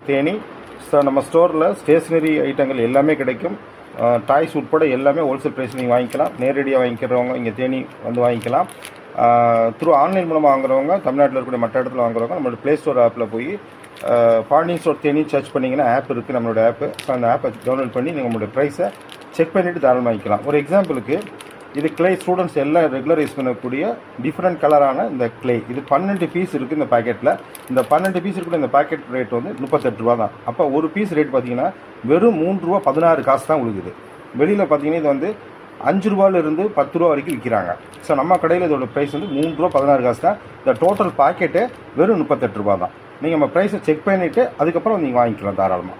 Theni. So நம்ம ஸ்டோரில் stationery ஐட்டங்கள் எல்லாமே கிடைக்கும். டாய்ஸ் உட்பட எல்லாமே ஹோல்சேல் ப்ரைஸ் நீங்கள் வாங்கிக்கலாம். நேரடியாக வாங்கிக்கிறவங்க இங்கே தேனி வந்து வாங்கிக்கலாம். ஆன்லைன் மூலமாக வாங்குறவங்க, தமிழ்நாட்டில் இருக்கக்கூடிய மற்ற இடத்துல வாங்குறவங்க நம்மளோட ப்ளே ஸ்டோர் ஆப்பில் போய் பாண்டியன் ஸ்டோர் தேனி சர்ச் பண்ணிங்கன்னா ஆப் இருக்குது, நம்மளோட ஆப்பு. ஸோ அந்த ஆப்பை டவுன்லோட் பண்ணி நீங்கள் உங்களோட ப்ரைஸை செக் பண்ணிவிட்டு தாராளமாக வாங்கிக்கலாம். ஒரு எக்ஸாம்பிளுக்கு, இது கிளே ஸ்டூடெண்ட்ஸ் எல்லாம் ரெகுலர் யூஸ் பண்ணக்கூடிய டிஃப்ரெண்ட் கலரான இந்த கிளே. இது 12 பீஸ் இருக்குது இந்த பாக்கெட்டில். இந்த 12 பீஸ் இருக்கிற இந்த பாக்கெட் ரேட் வந்து 38 ரூபா தான். அப்போ ஒரு பீஸ் ரேட் பார்த்தீங்கன்னா வெறும் 3 ரூபா 16 காசு தான் உழுகுது. வெளியில் பார்த்தீங்கன்னா இது வந்து 5 ரூபாயிலிருந்து 10 ரூபா வரைக்கும் விற்கிறாங்க. ஸோ நம்ம கடையில் இதோட ப்ரைஸ் வந்து 3 ரூபா 16 காசு தான். இந்த டோட்டல் பாக்கெட்டு வெறும் 38 ரூபா தான். நீங்கள் நம்ம ப்ரைஸை செக் பண்ணிவிட்டு அதுக்கப்புறம் நீங்கள் வாங்கிக்கலாம் தாராளமாக.